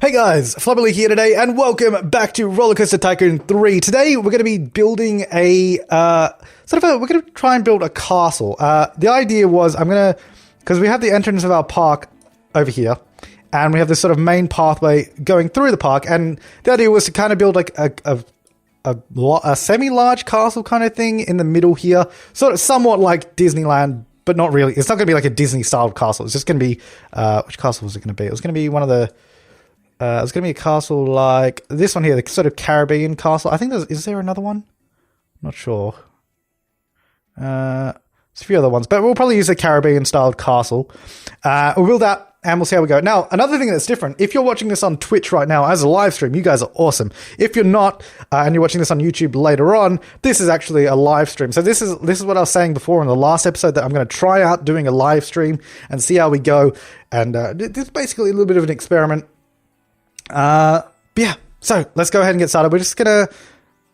Hey guys, Flabaliki here today, and welcome back to Rollercoaster Tycoon 3. Today we're going to be building we're going to try and build a castle. The idea was because we have the entrance of our park over here, and we have this sort of main pathway going through the park, and the idea was to kind of build like a semi-large castle kind of thing in the middle here, sort of somewhat like Disneyland, but not really. It's not going to be like a Disney-styled castle. It's just going to be, which castle was it going to be? It was going to be one of the... it's going to be a castle like this one here, the sort of Caribbean castle. I think is there another one? Not sure. There's a few other ones, but we'll probably use a Caribbean-styled castle. We'll build that, and we'll see how we go. Now, another thing that's different, if you're watching this on Twitch right now as a live stream, you guys are awesome. If you're not, and you're watching this on YouTube later on, this is actually a live stream. So this is what I was saying before in the last episode, that I'm going to try out doing a live stream and see how we go. And this is basically a little bit of an experiment. Yeah, so let's go ahead and get started. We're just gonna,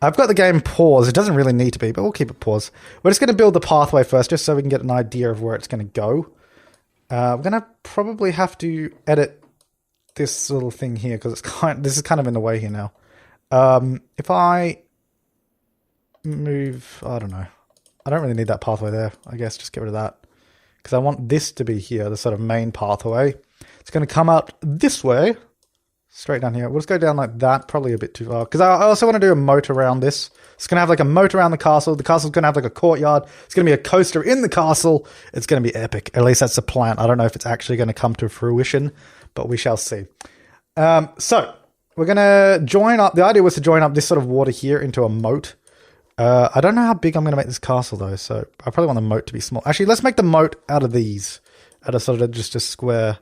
I've got the game paused. It doesn't really need to be, but we'll keep it paused. We're just gonna build the pathway first, just so we can get an idea of where it's gonna go. We're gonna probably have to edit this little thing here, because this is kind of in the way here now. If I move, I don't know. I don't really need that pathway there. I guess just get rid of that, because I want this to be here, the sort of main pathway. It's gonna come out this way. Straight down here. We'll just go down like that, probably a bit too far. Because I also want to do a moat around this. It's going to have like a moat around the castle. The castle's going to have like a courtyard. It's going to be a coaster in the castle. It's going to be epic. At least that's the plan. I don't know if it's actually going to come to fruition, but we shall see. So, we're going to join up. The idea was to join up this sort of water here into a moat. I don't know how big I'm going to make this castle though, so I probably want the moat to be small. Actually, let's make the moat out of these. Out of sort of just a square.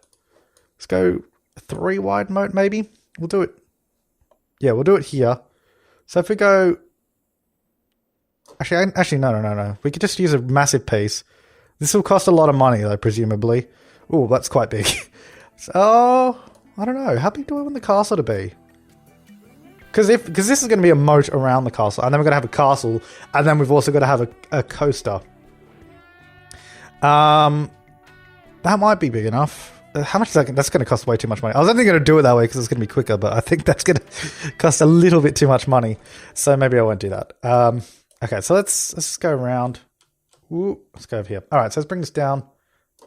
Let's go... 3 wide moat, maybe. We'll do it. Yeah, we'll do it here. So if we go... Actually, no. We could just use a massive piece. This will cost a lot of money, though, presumably. Oh, that's quite big. So, I don't know. How big do I want the castle to be? Because this is going to be a moat around the castle, and then we're going to have a castle, and then we've also got to have a coaster. That might be big enough. How much is that? That's going to cost way too much money. I was only going to do it that way because it's going to be quicker, but I think that's going to cost a little bit too much money. So maybe I won't do that. Okay, so let's just go around. Ooh, let's go over here. All right, so let's bring this down.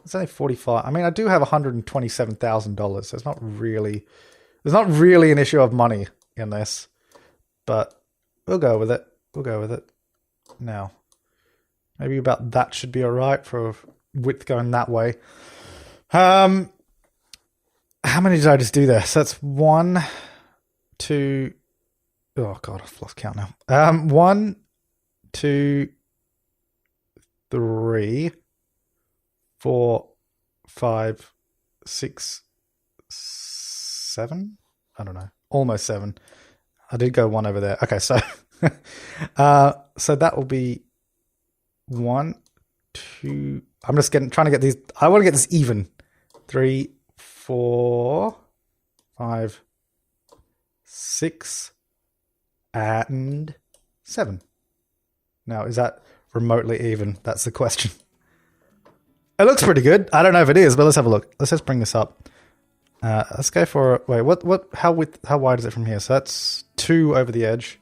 It's only 45. I mean, I do have $127,000, so it's not really... There's not really an issue of money in this, but we'll go with it. We'll go with it. Now, maybe about that should be all right for width going that way. How many did I just do there? So that's 1, 2. Oh god, I've lost count now. 1, 2, 3, 4, 5, 6, 7. I don't know. Almost 7. I did go 1 over there. Okay, so so that will be 1, 2. I'm just trying to get these. I want to get this even. 3, 4, 5, 6, and 7. Now, is that remotely even? That's the question. It looks pretty good. I don't know if it is, but let's have a look. Let's just bring this up. Let's go for... Wait, how wide is it from here? So that's 2 over the edge.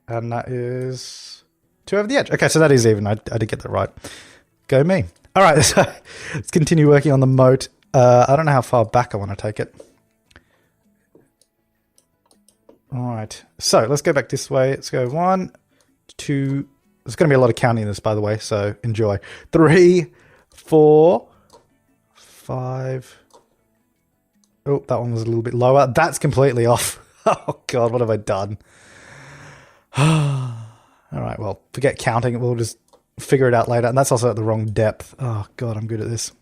And that is 2 over the edge. Okay, so that is even. I did get that right. Go me. All right, so let's continue working on the moat. I don't know how far back I want to take it. All right, so let's go back this way. Let's go 1, 2. There's going to be a lot of counting in this, by the way, so enjoy. 3, 4, 5. Oh, that one was a little bit lower. That's completely off. Oh, God, what have I done? All right, well, forget counting. We'll just figure it out later. And that's also at the wrong depth. Oh, God, I'm good at this.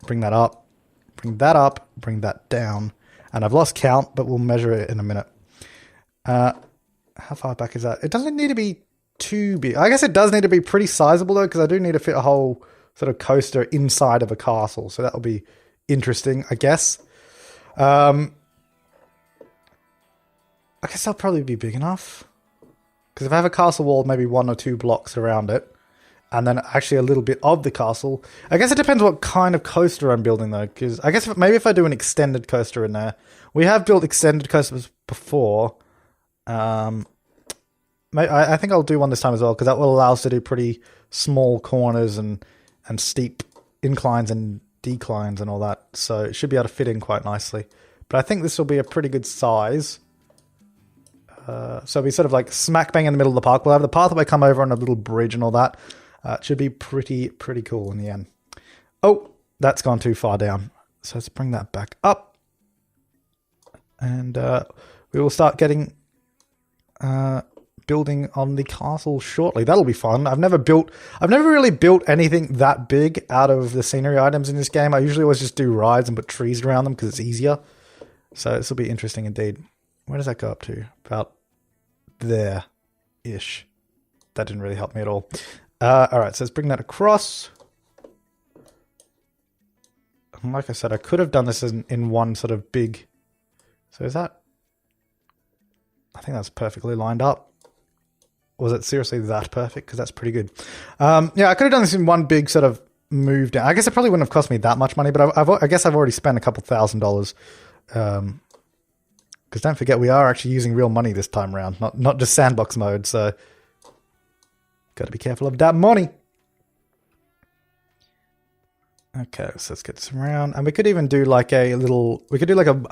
Bring that up. Bring that up. Bring that down. And I've lost count, but we'll measure it in a minute. How far back is that? It doesn't need to be too big. I guess it does need to be pretty sizable, though, because I do need to fit a whole sort of coaster inside of a castle. So that'll be interesting, I guess. I guess that'll probably be big enough. Because if I have a castle wall, maybe 1 or 2 blocks around it, and then actually a little bit of the castle. I guess it depends what kind of coaster I'm building, though, because I guess maybe if I do an extended coaster in there, we have built extended coasters before. I think I'll do one this time as well, because that will allow us to do pretty small corners and steep inclines and declines and all that. So it should be able to fit in quite nicely. But I think this will be a pretty good size. So it'll be sort of like smack bang in the middle of the park. We'll have the pathway come over on a little bridge and all that. It should be pretty cool in the end. Oh, that's gone too far down. So let's bring that back up. And we will start getting building on the castle shortly. That'll be fun. I've never really built anything that big out of the scenery items in this game. I usually always just do rides and put trees around them because it's easier. So this will be interesting indeed. Where does that go up to? About there-ish. That didn't really help me at all. Alright, so let's bring that across. And like I said, I could have done this in one sort of big... So is that... I think that's perfectly lined up. Was it seriously that perfect? Because that's pretty good. Yeah, I could have done this in one big sort of move down. I guess it probably wouldn't have cost me that much money, but I guess I've already spent a couple $1,000s. Because don't forget, we are actually using real money this time around, not just sandbox mode, so got to be careful of that money. Okay, so let's get this around. And we could even do like a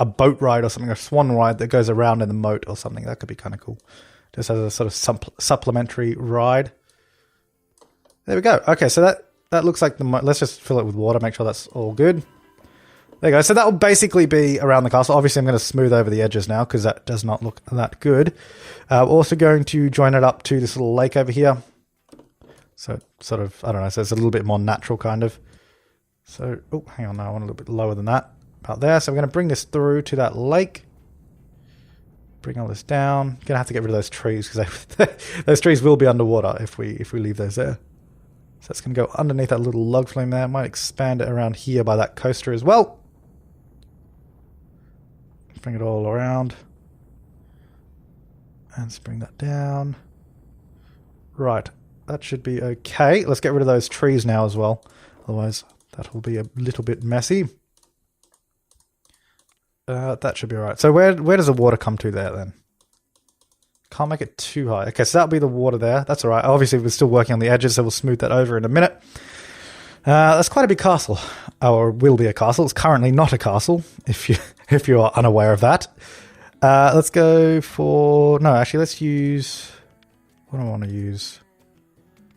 boat ride or something, a swan ride that goes around in the moat or something. That could be kind of cool. Just as a sort of supplementary ride. There we go. Okay, so that looks like the moat. Let's just fill it with water, make sure that's all good. There you go. So that will basically be around the castle. Obviously, I'm going to smooth over the edges now because that does not look that good. Also going to join it up to this little lake over here. So sort of, I don't know, so it's a little bit more natural kind of. So, oh, hang on, no, I want a little bit lower than that. About there. So we're going to bring this through to that lake. Bring all this down. Going to have to get rid of those trees because those trees will be underwater if we leave those there. So that's going to go underneath that little log flume there. I might expand it around here by that coaster as well. Bring it all around. And let's bring that down. Right. That should be okay. Let's get rid of those trees now as well. Otherwise, that will be a little bit messy. That should be alright. So where does the water come to there then? Can't make it too high. Okay, so that'll be the water there. That's alright. Obviously, we're still working on the edges, so we'll smooth that over in a minute. That's quite a big castle. Or will be a castle. It's currently not a castle, if you are unaware of that. Let's go for... No, actually, let's use... What do I want to use?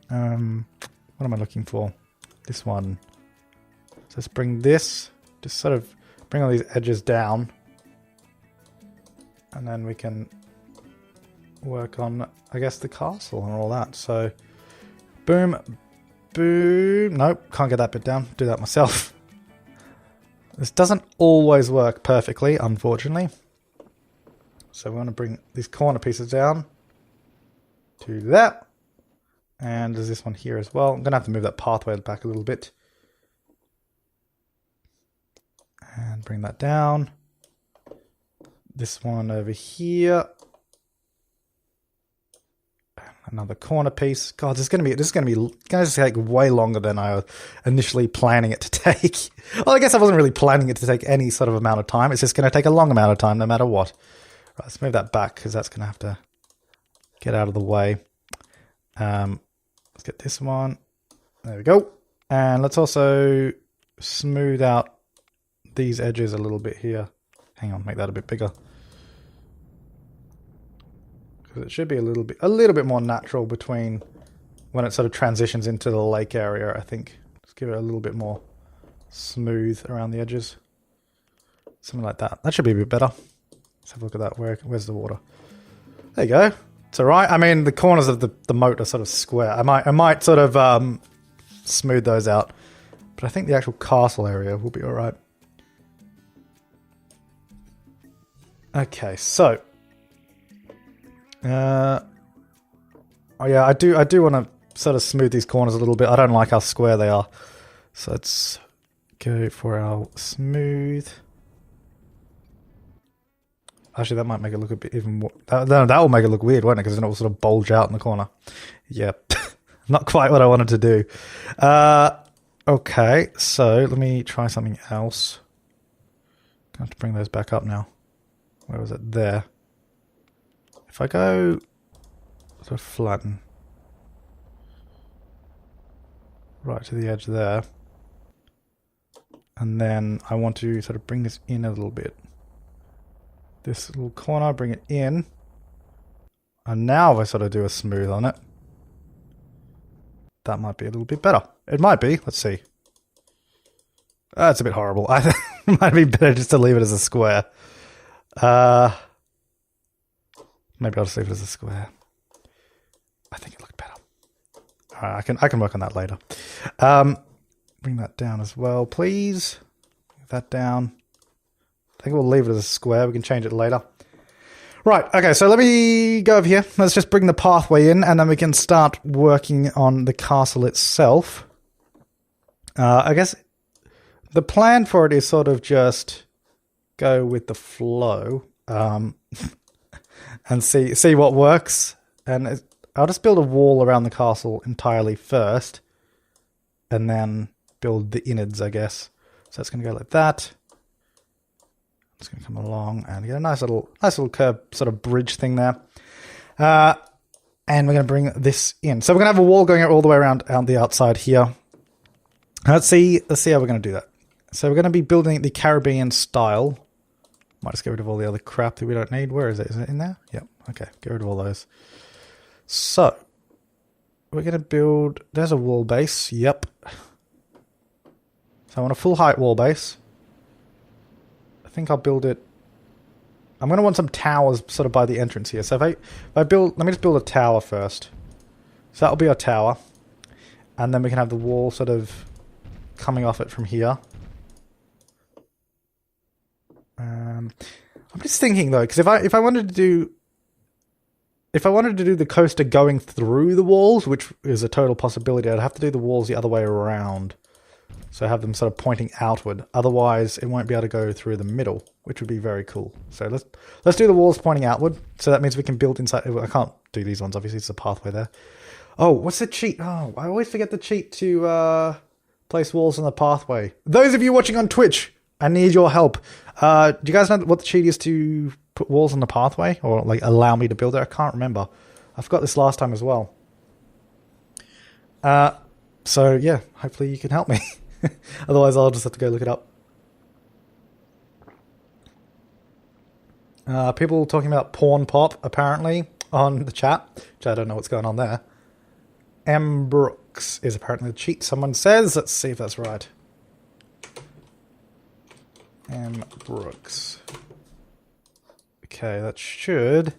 What am I looking for? This one. So let's bring this. Just sort of bring all these edges down. And then we can work on, I guess, the castle and all that. So, boom, boom. Nope, can't get that bit down. Do that myself. This doesn't always work perfectly, unfortunately. So we want to bring these corner pieces down to that. And there's this one here as well. I'm going to have to move that pathway back a little bit. And bring that down. This one over here. Another corner piece. God, this is going to take way longer than I was initially planning it to take. Well, I guess I wasn't really planning it to take any sort of amount of time. It's just going to take a long amount of time no matter what. Right, let's move that back because that's going to have to get out of the way. Let's get this one. There we go. And let's also smooth out these edges a little bit here. Hang on, make that a bit bigger. Because it should be a little bit more natural between when it sort of transitions into the lake area, I think. Just give it a little bit more smooth around the edges. Something like that. That should be a bit better. Let's have a look at that. Where's the water? There you go. It's alright. I mean, the corners of the moat are sort of square. I might sort of smooth those out. But I think the actual castle area will be alright. Okay, so... oh yeah, I do want to sort of smooth these corners a little bit. I don't like how square they are. So let's go for our smooth. Actually, that might make it look a bit even more... That will make it look weird, won't it? Because then it will sort of bulge out in the corner. Yep. Not quite what I wanted to do. Okay, so let me try something else. I have to bring those back up now. Where was it? There. If I go to flatten right to the edge there, and then I want to sort of bring this in a little bit. This little corner, bring it in, and now if I sort of do a smooth on it, that might be a little bit better. It might be. Let's see. That's a bit horrible. I think it might be better just to leave it as a square. Maybe I'll just leave it as a square. I think it looked better. I can work on that later. Bring that down as well, please. Move that down. I think we'll leave it as a square. We can change it later. Right, okay, so let me go over here. Let's just bring the pathway in, and then we can start working on the castle itself. I guess the plan for it is sort of just go with the flow, and see what works. And I'll just build a wall around the castle entirely first, and then build the innards, I guess. So it's going to go like that. It's going to come along and get a nice little curved sort of bridge thing there. And we're going to bring this in. So we're going to have a wall going all the way around the outside here. Let's see how we're going to do that. So we're going to be building the Caribbean style. Might just get rid of all the other crap that we don't need. Where is it? Is it in there? Yep. Okay. Get rid of all those. So we're going to build... There's a wall base. Yep. So I want a full height wall base. I think I'll build it... I'm going to want some towers sort of by the entrance here. So if I build... Let me just build a tower first. So that'll be our tower. And then we can have the wall sort of coming off it from here. I'm just thinking though, because if I wanted to do the coaster going through the walls, which is a total possibility, I'd have to do the walls the other way around. So have them sort of pointing outward. Otherwise, it won't be able to go through the middle, which would be very cool. So let's do the walls pointing outward. So that means we can build inside. I can't do these ones, obviously. It's a pathway there. Oh, what's the cheat? Oh, I always forget the cheat to place walls on the pathway. Those of you watching on Twitch, I need your help. Do you guys know what the cheat is to put walls on the pathway? Or like allow me to build it? I can't remember. I forgot this last time as well. So yeah, hopefully you can help me. Otherwise I'll just have to go look it up. People talking about porn pop apparently on the chat, which I don't know what's going on there. M. Brooks is apparently the cheat, someone says. Let's see if that's right. M. Brooks. Okay, that should...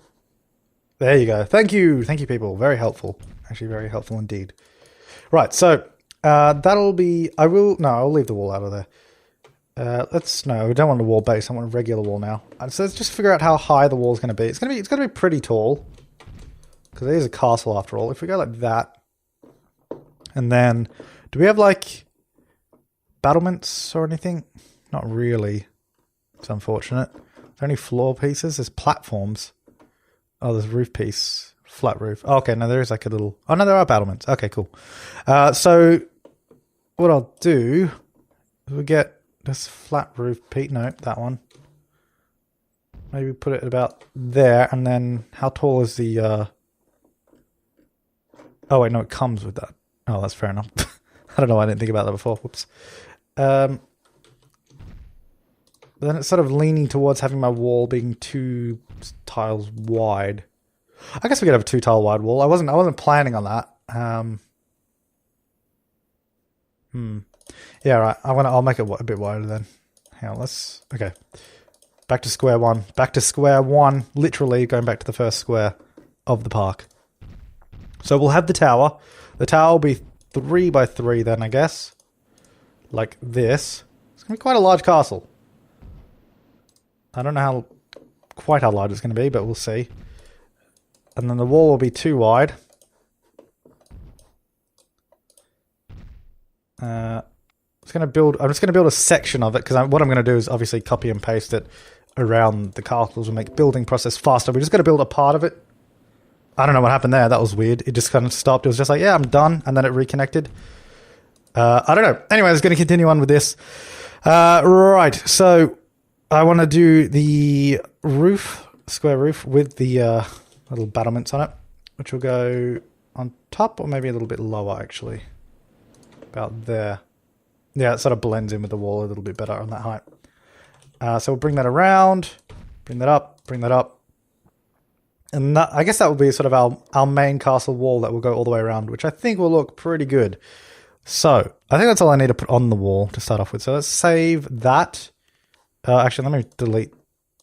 There you go. Thank you. Thank you, people. Very helpful. Actually, very helpful indeed. Right, so that'll be... I'll leave the wall out of there. No, we don't want a wall base. I want a regular wall now. So let's just figure out how high the wall's going to be. It's going to be pretty tall. Because it is a castle after all. If we go like that... And then... Do we have, like... battlements or anything? Not really. It's unfortunate. There's only floor pieces. There's platforms. Oh, there's roof piece. Flat roof. Oh, okay, no, there is like a little... Oh, no, there are battlements. Okay, cool. So, what I'll do... is we get this flat roof piece. No, that one. Maybe put it about there. And then, how tall is the... Oh, wait, no, it comes with that. Oh, that's fair enough. I don't know why I didn't think about that before. Whoops. Then it's sort of leaning towards having my wall being 2 tiles wide. I guess we could have a 2 tile wide wall. I wasn't planning on that. Yeah, right. I'll make it a bit wider then. Hang on, okay. Back to square one. Back to square one. Literally going back to the first square of the park. So we'll have the tower. The tower will be 3 by 3 then, I guess. Like this. It's going to be quite a large castle. I don't know quite how large it's going to be, but we'll see. And then the wall will be 2 wide. I'm just going to build a section of it, because what I'm going to do is obviously copy and paste it around the castles and make the building process faster. We're just going to build a part of it. I don't know what happened there. That was weird. It just kind of stopped. It was just like, yeah, I'm done. And then it reconnected. I don't know. Anyway, I was going to continue on with this. Right. So I want to do the roof, square roof with the little battlements on it, which will go on top or maybe a little bit lower, actually. About there. Yeah, it sort of blends in with the wall a little bit better on that height. So we'll bring that around, bring that up, bring that up. And that, I guess that will be sort of our main castle wall that will go all the way around, which I think will look pretty good. So I think that's all I need to put on the wall to start off with. So let's save that. Actually, let me delete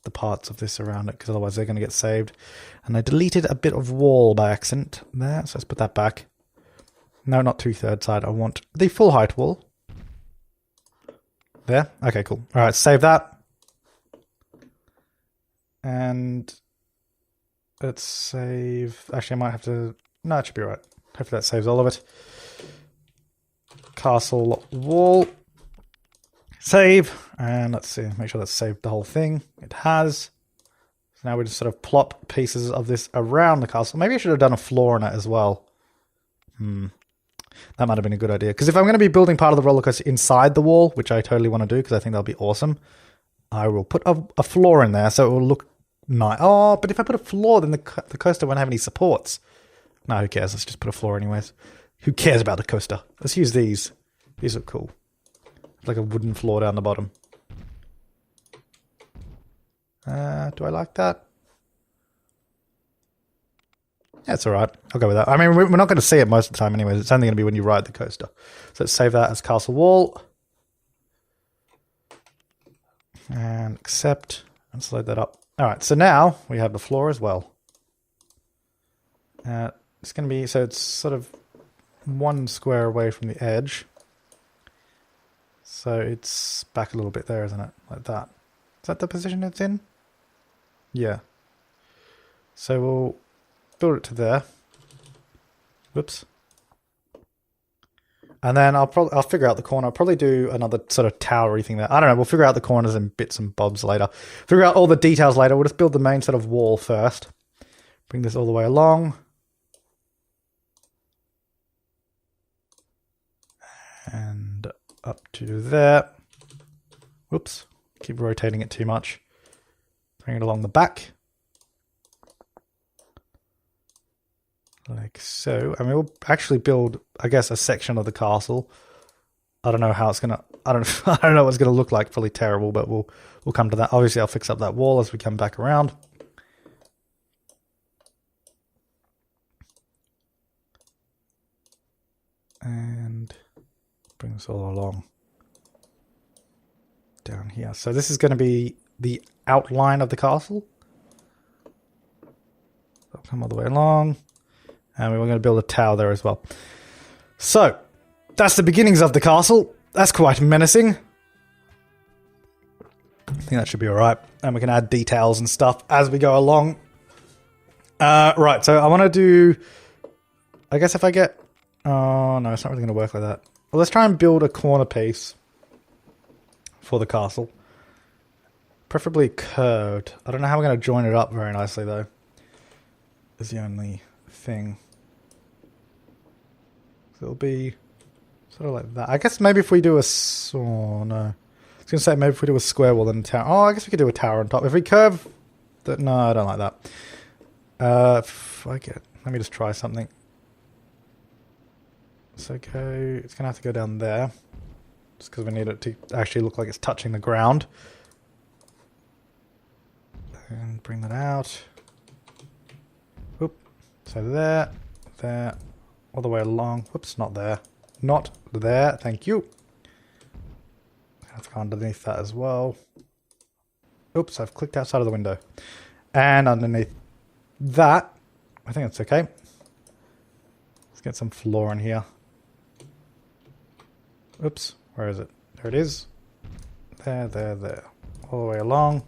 the parts of this around it because otherwise they're going to get saved. And I deleted a bit of wall by accident there. So let's put that back. No, not 2/3 side. I want the full height wall. There. Okay, cool. All right, save that. And let's save. Actually, I might have to. No, it should be right. Hopefully that saves all of it. Castle wall. Save. And let's see. Make sure that's saved the whole thing. It has. So now we just sort of plop pieces of this around the castle. Maybe I should have done a floor on it as well. That might have been a good idea. Because if I'm going to be building part of the roller coaster inside the wall, which I totally want to do because I think that'll be awesome, I will put a floor in there so it will look nice. Oh, but if I put a floor, then the coaster won't have any supports. No, who cares? Let's just put a floor anyways. Who cares about the coaster? Let's use these. These look cool. Like a wooden floor down the bottom. Do I like that? Yeah, it's alright. I'll go with that. I mean, we're not going to see it most of the time anyways. It's only going to be when you ride the coaster. So let's save that as castle wall. And accept. And slide that up. Alright, so now we have the floor as well. It's going to be, so it's sort of 1 square away from the edge. So it's back a little bit there, isn't it? Like that. Is that the position it's in? Yeah. So we'll build it to there. Whoops. And then I'll figure out the corner. I'll probably do another sort of towery thing there. I don't know. We'll figure out the corners and bits and bobs later. Figure out all the details later. We'll just build the main sort of wall first. Bring this all the way along. And up to there. Whoops. Keep rotating it too much. Bring it along the back. Like so. I mean, we'll actually build, I guess, a section of the castle. I don't know how it's gonna. I don't know what it's gonna look like. Probably terrible, but we'll come to that. Obviously, I'll fix up that wall as we come back around. And bring this all along down here. So this is going to be the outline of the castle. I'll come all the way along. And we're going to build a tower there as well. So, that's the beginnings of the castle. That's quite menacing. I think that should be alright. And we can add details and stuff as we go along. Right, so I want to do... I guess if I get... Oh, no, it's not really going to work like that. Well, let's try and build a corner piece for the castle. Preferably curved. I don't know how we're going to join it up very nicely, though. Is the only thing. So it'll be sort of like that. I guess maybe if we do a... Oh, no. I was going to say maybe if we do a square wall then a tower. Oh, I guess we could do a tower on top. If we curve... No, I don't like that. Fuck it. Let me just try something. So it's going to have to go down there. Just because we need it to actually look like it's touching the ground. And bring that out. Whoop. So there, all the way along. Whoops, not there. Not there, thank you. I have to go underneath that as well. Oops, I've clicked outside of the window. And underneath that, I think that's okay. Let's get some floor in here. Oops, where is it? There it is. There. All the way along.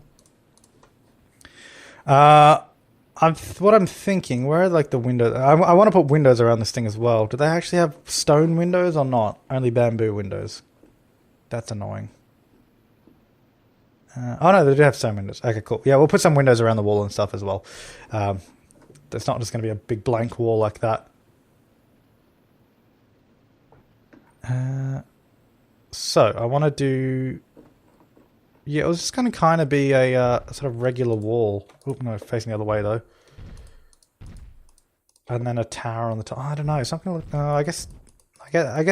What I'm thinking, where are like the windows? I want to put windows around this thing as well. Do they actually have stone windows or not? Only bamboo windows. That's annoying. Oh no, they do have stone windows. Okay, cool. Yeah, we'll put some windows around the wall and stuff as well. It's not just going to be a big blank wall like that. So I want to do... Yeah, it was just going to kind of be a sort of regular wall. Oop, no, facing the other way though. And then a tower on the top. I don't know. It's not going to look... I guess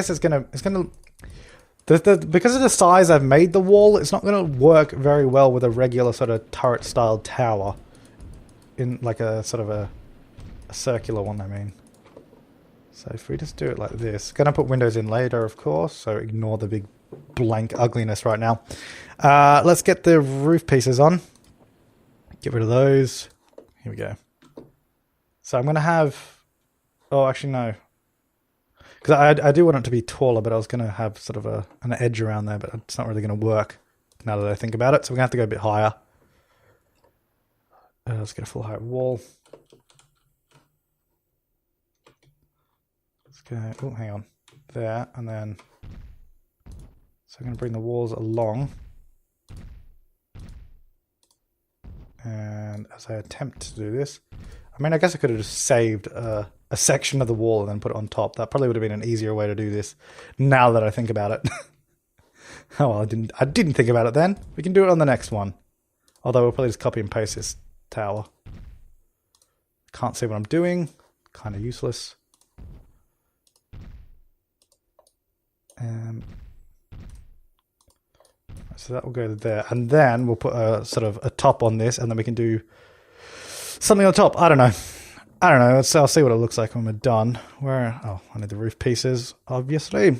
it's going to... because of the size I've made the wall, it's not going to work very well with a regular sort of turret-style tower. In like a sort of a circular one, I mean. So if we just do it like this, gonna put windows in later, of course, so ignore the big blank ugliness right now. Let's get the roof pieces on. Get rid of those. Here we go. So I'm gonna have... Oh, actually no. Because I do want it to be taller, but I was gonna have sort of an edge around there, but it's not really gonna work now that I think about it. So we're gonna have to go a bit higher. Let's get a full height wall. Let's go, oh, hang on, there, and then, so I'm going to bring the walls along. And as I attempt to do this, I mean, I guess I could have just saved a section of the wall and then put it on top. That probably would have been an easier way to do this, now that I think about it. Oh, well, I didn't think about it then. We can do it on the next one. Although we'll probably just copy and paste this tower. Can't see what I'm doing. Kind of useless. So that will go there, and then we'll put a sort of a top on this, and then we can do something on top. I don't know. I'll see what it looks like when we're done. Where? Oh, I need the roof pieces, obviously.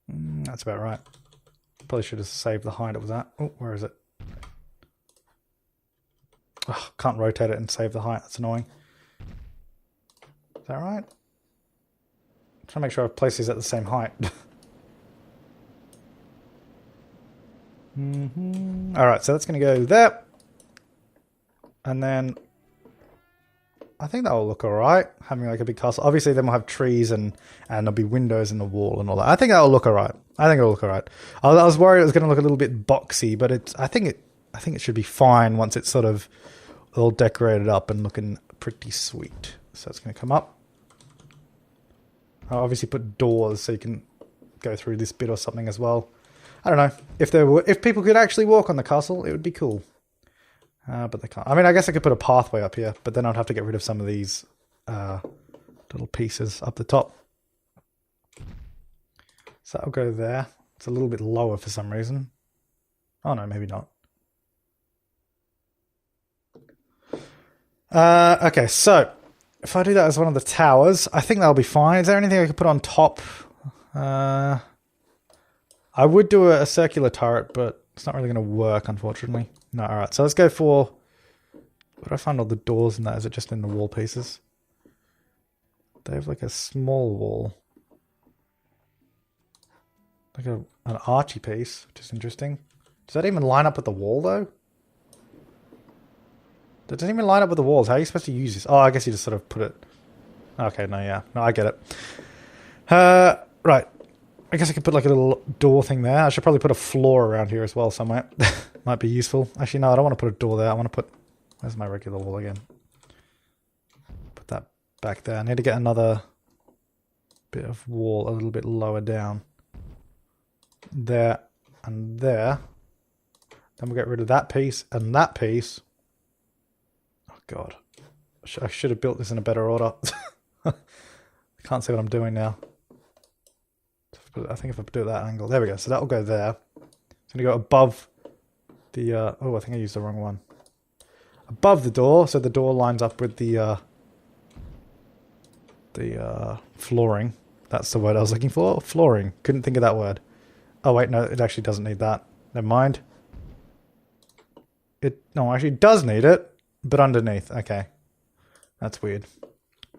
That's about right. Probably should have saved the height it was at. Oh, where is it? Oh, can't rotate it and save the height. That's annoying. Is that right? I'm trying to make sure I've placed these at the same height. Alright, so that's going to go there. And then I think that will look alright, having like a big castle. Obviously then we'll have trees and there'll be windows in the wall and all that. I think that will look alright. I was worried it was going to look a little bit boxy, but I think it should be fine once it's sort of all decorated up and looking pretty sweet. So it's going to come up. I'll obviously put doors so you can go through this bit or something as well. I don't know. If people could actually walk on the castle, it would be cool. But they can't. I mean, I guess I could put a pathway up here, but then I'd have to get rid of some of these little pieces up the top. So that'll go there. It's a little bit lower for some reason. Oh no, maybe not. Okay, so if I do that as one of the towers, I think that'll be fine. Is there anything I could put on top? I would do a circular turret, but it's not really going to work, unfortunately. No, alright, so let's go for... Where do I find all the doors in that? Is it just in the wall pieces? They have like a small wall. Like an archy piece, which is interesting. Does that even line up with the wall, though? That doesn't even line up with the walls. How are you supposed to use this? Oh, I guess you just sort of put it... Okay, no, yeah. No, I get it. Right. I guess I could put like a little door thing there. I should probably put a floor around here as well somewhere. Might be useful. Actually, no, I don't want to put a door there. I want to put... Where's my regular wall again? Put that back there. I need to get another bit of wall a little bit lower down. There and there. Then we'll get rid of that piece and that piece. Oh, God. I should have built this in a better order. I can't see what I'm doing now. I think if I do it at that angle. There we go. So that will go there. It's going to go above the... oh, I think I used the wrong one. Above the door, so the door lines up with the flooring. That's the word I was looking for. Flooring. Couldn't think of that word. Oh, wait, no, it actually doesn't need that. Never mind. No, actually it does need it, but underneath. Okay. That's weird.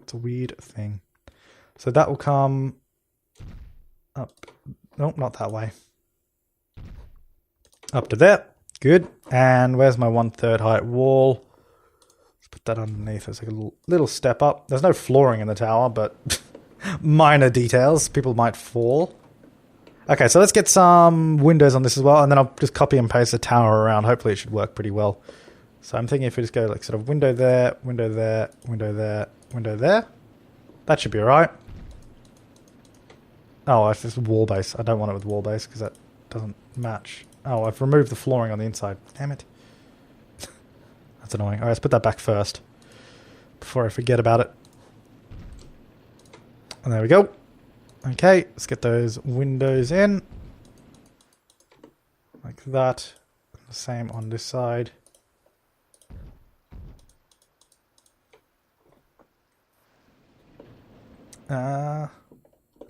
It's a weird thing. So that will come... up. Nope, not that way. Up to there. Good. And where's my 1/3 height wall? Let's put that underneath. It's like a little step up. There's no flooring in the tower, but minor details. People might fall. Okay, so let's get some windows on this as well, and then I'll just copy and paste the tower around. Hopefully it should work pretty well. So I'm thinking if we just go like sort of window there, window there, window there, window there, that should be alright. Oh, it's just wall base. I don't want it with wall base because that doesn't match. Oh, I've removed the flooring on the inside. Damn it. That's annoying. Alright, let's put that back first before I forget about it. And there we go. Okay, let's get those windows in. Like that. The same on this side.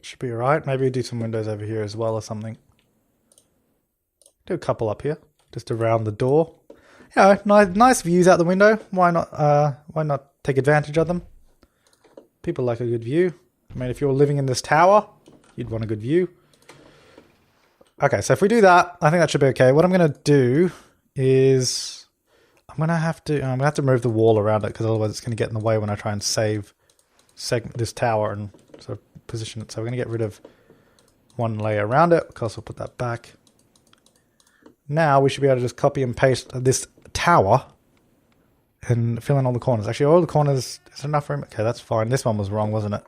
Should be alright. Maybe do some windows over here as well or something. Do a couple up here, just around the door. Yeah, nice views out the window. Why not take advantage of them? People like a good view. I mean, if you're living in this tower, you'd want a good view. Okay, so if we do that, I think that should be okay. What I'm going to do is I'm going to have to remove the wall around it because otherwise it's going to get in the way when I try and save this tower and sort of position it. So we're going to get rid of one layer around it. Of course, we'll put that back. Now we should be able to just copy and paste this tower and fill in all the corners. Actually, all the corners, is enough room? Okay, that's fine. This one was wrong, wasn't it?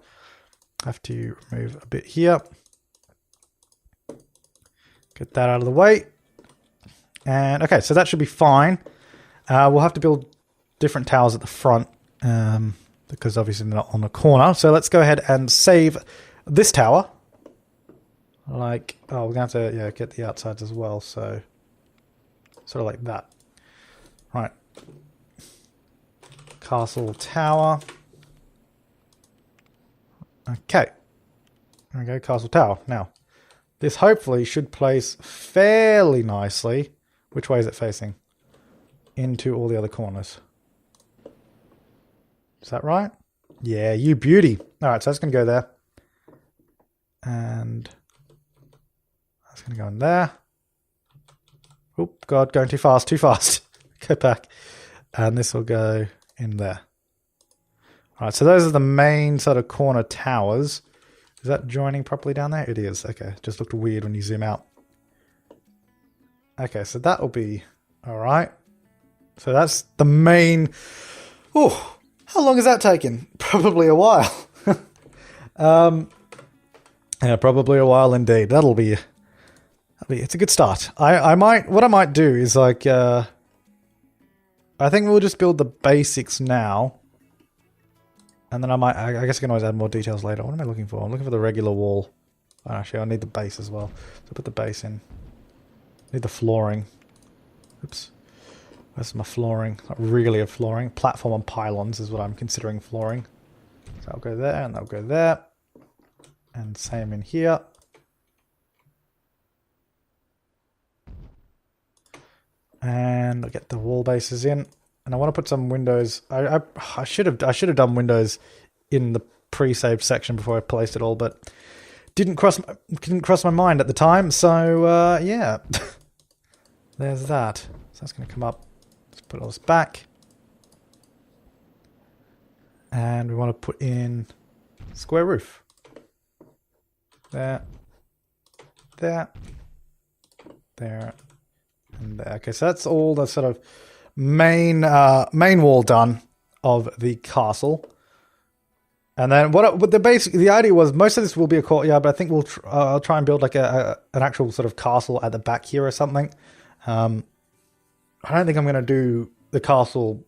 I have to remove a bit here. Get that out of the way. And okay, so that should be fine. We'll have to build different towers at the front because obviously they're not on the corner. So let's go ahead and save this tower. Like, oh, we're going to have to get the outsides as well. So sort of like that. Right. Castle tower. Okay. There we go, castle tower. Now, this hopefully should place fairly nicely. Which way is it facing? Into all the other corners. Is that right? Yeah, you beauty. Alright, so that's going to go there. And that's going to go in there. Oop, God, going too fast, too fast. Go back. And this will go in there. Alright, so those are the main sort of corner towers. Is that joining properly down there? It is. Okay, just looked weird when you zoom out. Okay, so that will be alright. So that's the main... Oh, how long has that taken? Probably a while. Yeah, probably a while indeed. That'll be it's a good start. What I might do is like I think we'll just build the basics now. And then I guess I can always add more details later. What am I looking for? I'm looking for the regular wall. Oh, actually, I need the base as well. So put the base in. Need the flooring. Oops. Where's my flooring? Not really a flooring. Platform and pylons is what I'm considering flooring. So I'll go there and I'll go there. And same in here. And I'll get the wall bases in. And I want to put some windows. I should have done windows in the pre-saved section before I placed it all, but didn't cross my mind at the time. So yeah, there's that. So that's going to come up. Let's put all this back, and we want to put in square roof. There, there, there, and there. Okay, so that's all the sort of main wall done of the castle. And then the idea was most of this will be a courtyard, but I think I'll try and build like an actual sort of castle at the back here or something. I don't think I'm going to do the castle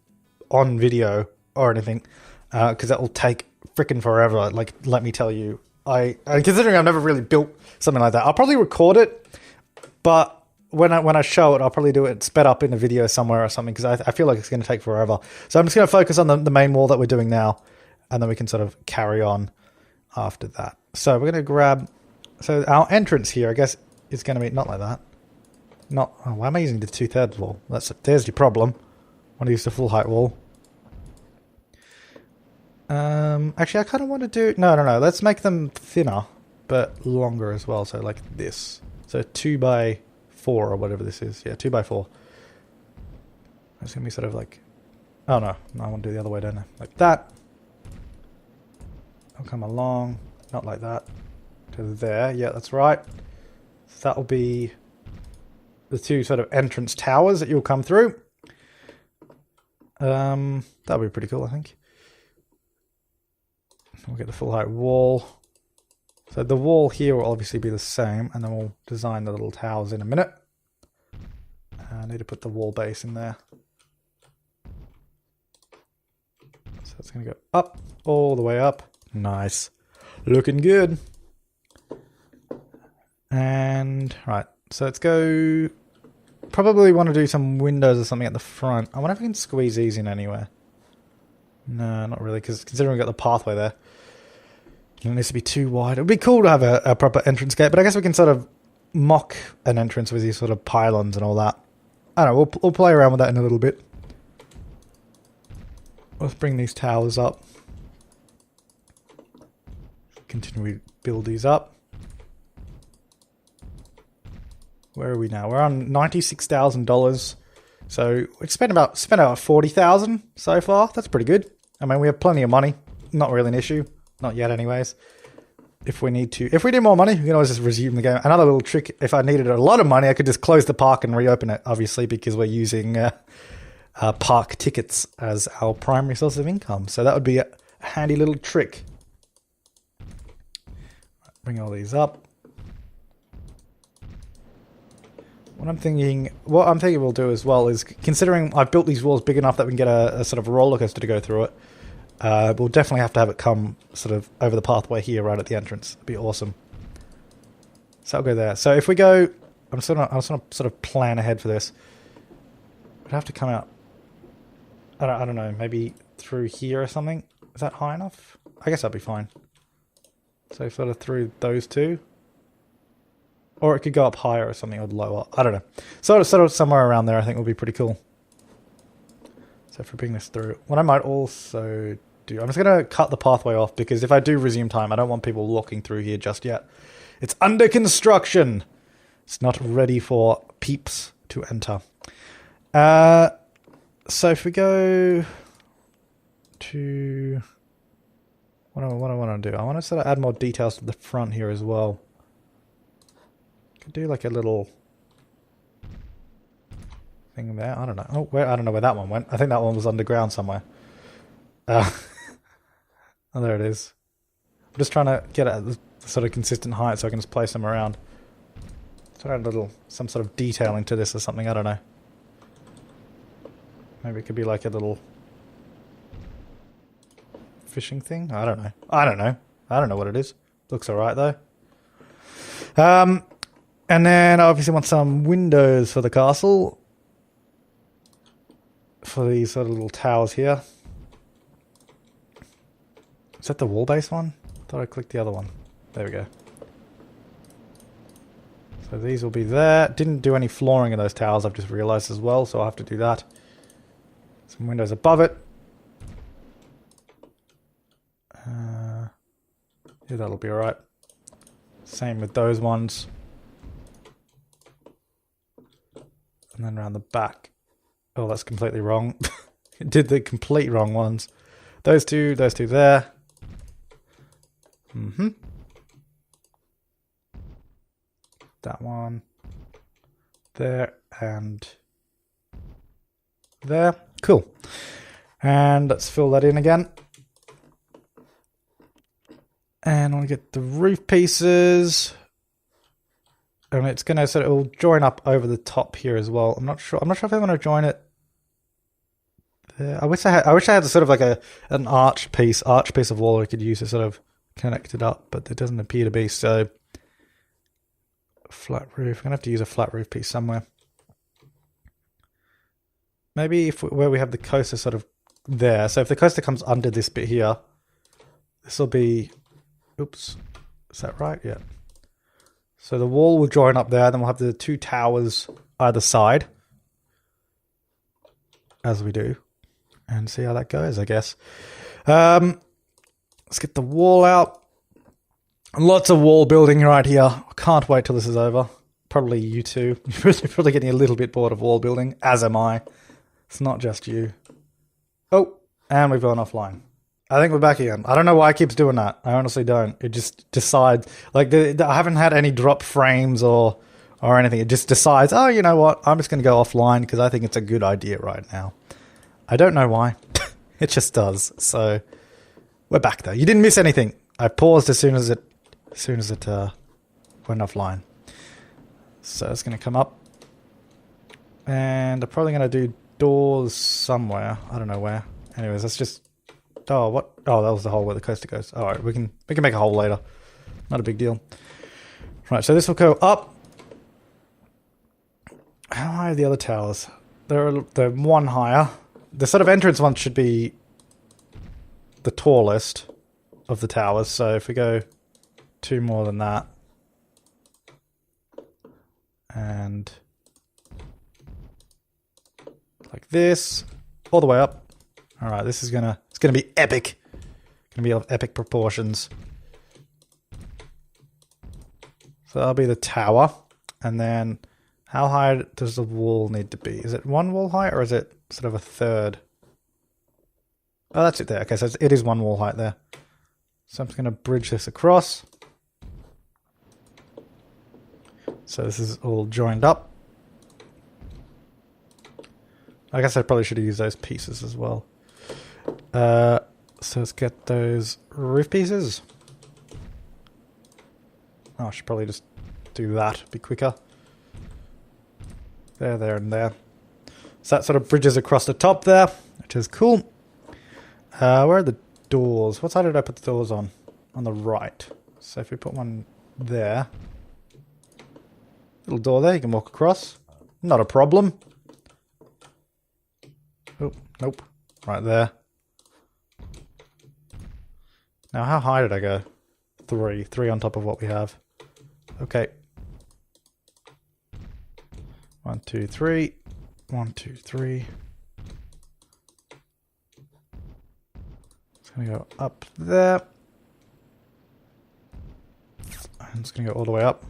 on video or anything because that will take freaking forever. Like, let me tell you, considering I've never really built something like that, I'll probably record it, but when I show it, I'll probably do it sped up in a video somewhere or something because I feel like it's going to take forever. So I'm just going to focus on the main wall that we're doing now, and then we can sort of carry on after that. So we're going to grab... So our entrance here, I guess, is going to be not like that. Why am I using the 2/3 wall? There's your problem. I want to use the full height wall. Actually, I kind of want to do... No. Let's make them thinner, but longer as well. So like this. So 2x4 or whatever this is. Yeah, 2x4. It's going to be sort of like... Oh, no. I want to do the other way, don't I? Like that. I'll come along. Not like that. To there. Yeah, that's right. So that will be the two sort of entrance towers that you'll come through. That'll be pretty cool, I think. We'll get the full height wall. So the wall here will obviously be the same, and then we'll design the little towers in a minute. I need to put the wall base in there. So it's going to go up, all the way up. Nice. Looking good. And, right, so let's go... Probably want to do some windows or something at the front. I wonder if we can squeeze these in anywhere. No, not really, because considering we've got the pathway there, it needs to be too wide. It would be cool to have a proper entrance gate, but I guess we can sort of mock an entrance with these sort of pylons and all that. I don't know, we'll play around with that in a little bit. Let's bring these towers up. Continue to build these up. Where are we now? We're on $96,000. So we've spent about $40,000 so far. That's pretty good. I mean, we have plenty of money. Not really an issue. Not yet anyways. If we need more money, we can always just resume the game. Another little trick, if I needed a lot of money, I could just close the park and reopen it, obviously, because we're using park tickets as our primary source of income. So that would be a handy little trick. Bring all these up. What I'm thinking we'll do as well is, considering I've built these walls big enough that we can get a sort of roller coaster to go through it, we'll definitely have to have it come sort of over the pathway here right at the entrance. It'd be awesome. So I'll go there. So if we go, I'm just gonna sort of plan ahead for this. We'd have to come out, I don't know, maybe through here or something. Is that high enough? I guess that'll be fine. So sort of through those two. Or it could go up higher or something, or lower. I don't know. Sort of somewhere around there I think will be pretty cool. So if we bring this through. What I might also do... I'm just going to cut the pathway off, because if I do resume time, I don't want people walking through here just yet. It's under construction! It's not ready for peeps to enter. So if we go to... What do I want to do? I want to sort of add more details to the front here as well. Do like a little thing there. I don't know. Oh, I don't know where that one went. I think that one was underground somewhere. Oh, there it is. I'm just trying to get it at the sort of consistent height so I can just place them around. So add some sort of detailing to this or something. I don't know. Maybe it could be like a little fishing thing. I don't know. I don't know what it is. Looks alright though. And then I obviously want some windows for the castle. For these sort of little towers here. Is that the wall base one? I thought I clicked the other one. There we go. So these will be there. Didn't do any flooring in those towers, I've just realised as well, so I'll have to do that. Some windows above it. Yeah, that'll be alright. Same with those ones. And then around the back. Oh, that's completely wrong. It did the complete wrong ones. Those two there. That one. There and there. Cool. And let's fill that in again. And I want to get the roof pieces. And it's going to sort of, it'll join up over the top here as well. I'm not sure if I want to join it there. I wish I had sort of like an arch piece of wall I could use to sort of connect it up, but there doesn't appear to be. So flat roof. I'm going to have to use a flat roof piece somewhere. Maybe where we have the coaster sort of there. So if the coaster comes under this bit here, this will be, oops, is that right? Yeah. So the wall will join up there, then we'll have the two towers either side, as we do, and see how that goes, I guess. Let's get the wall out. Lots of wall building right here. I can't wait till this is over. Probably you too. You're probably getting a little bit bored of wall building, as am I. It's not just you. Oh, and we've gone offline. I think we're back again. I don't know why it keeps doing that. I honestly don't. It just decides, like, I haven't had any drop frames or anything. It just decides, oh, you know what? I'm just going to go offline because I think it's a good idea right now. I don't know why. It just does. So we're back though. You didn't miss anything. I paused as soon as it went offline. So it's going to come up. And I'm probably going to do doors somewhere. I don't know where. Anyways, let's just... Oh, what? Oh, that was the hole where the coaster goes. All right, we can make a hole later. Not a big deal. Right, so this will go up. How high are the other towers? They're one higher. The sort of entrance one should be the tallest of the towers. So if we go 2 more than that, and like this, all the way up. All right, this is it's gonna be epic. Gonna be of epic proportions. So that'll be the tower, and then how high does the wall need to be? Is it 1 wall height or is it sort of a third? Oh, that's it there. Okay, so it is 1 wall height there. So I'm just gonna bridge this across. So this is all joined up. I guess I probably should have used those pieces as well. So let's get those roof pieces. Oh, I should probably just do that. Be quicker. There, there, and there. So that sort of bridges across the top there, which is cool. Where are the doors? What side did I put the doors on? On the right. So if we put one there. Little door there, you can walk across. Not a problem. Oh, nope. Right there. Now, how high did I go? 3. 3 on top of what we have. Okay. 1, 2, 3. 1, 2, 3. It's going to go up there. And it's going to go all the way up.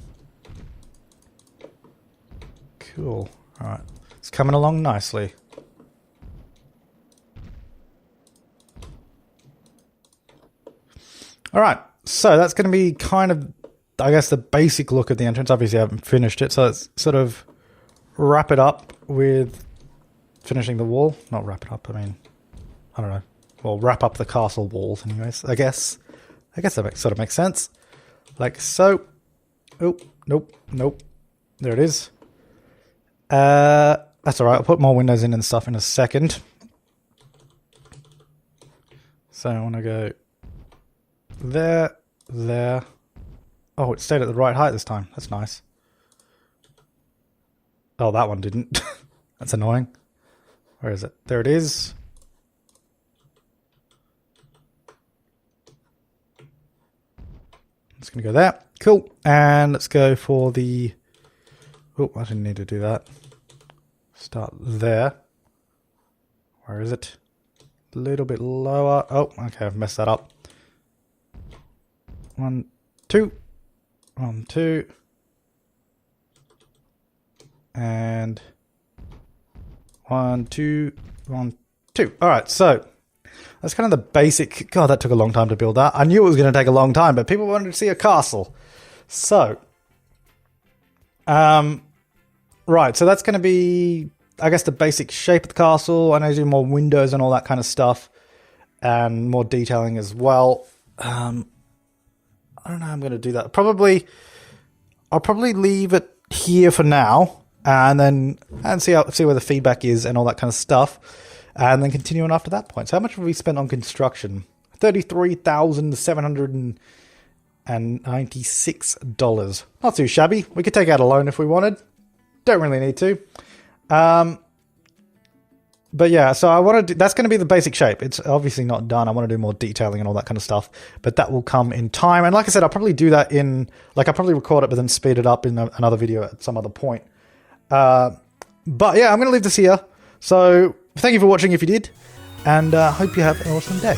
Cool. Alright. It's coming along nicely. Alright. So that's going to be kind of, I guess, the basic look of the entrance. Obviously I haven't finished it. So let's sort of wrap it up with finishing the wall. Not wrap it up, I mean, I don't know. Well, wrap up the castle walls anyways, I guess. That sort of makes sense. Like so. Oh, nope, nope. There it is. That's alright, I'll put more windows in and stuff in a second. So I want to go there, there. Oh, it stayed at the right height this time. That's nice. Oh, that one didn't. That's annoying. Where is it? There it is. I'm just going to go there. Cool. And let's go for the... Oh, I didn't need to do that. Start there. Where is it? A little bit lower. Oh, okay, I've messed that up. 1, 2. 1, 2. And 1, 2, 1, 2. All right, so that's kind of the basic. God, that took a long time to build that. I knew it was going to take a long time, but people wanted to see a castle. So, right, so that's going to be, I guess, the basic shape of the castle. I know do more windows and all that kind of stuff, and more detailing as well. I don't know how I'm going to do that. I'll probably leave it here for now, and see where the feedback is and all that kind of stuff, and then continue on after that point. So how much have we spent on construction? $33,796. Not too shabby. We could take out a loan if we wanted. Don't really need to. But yeah, so I want to do, that's going to be the basic shape. It's obviously not done. I want to do more detailing and all that kind of stuff, but that will come in time. And like I said, I'll probably do that I'll probably record it, but then speed it up in another video at some other point. But yeah, I'm going to leave this here. So thank you for watching if you did, and hope you have an awesome day.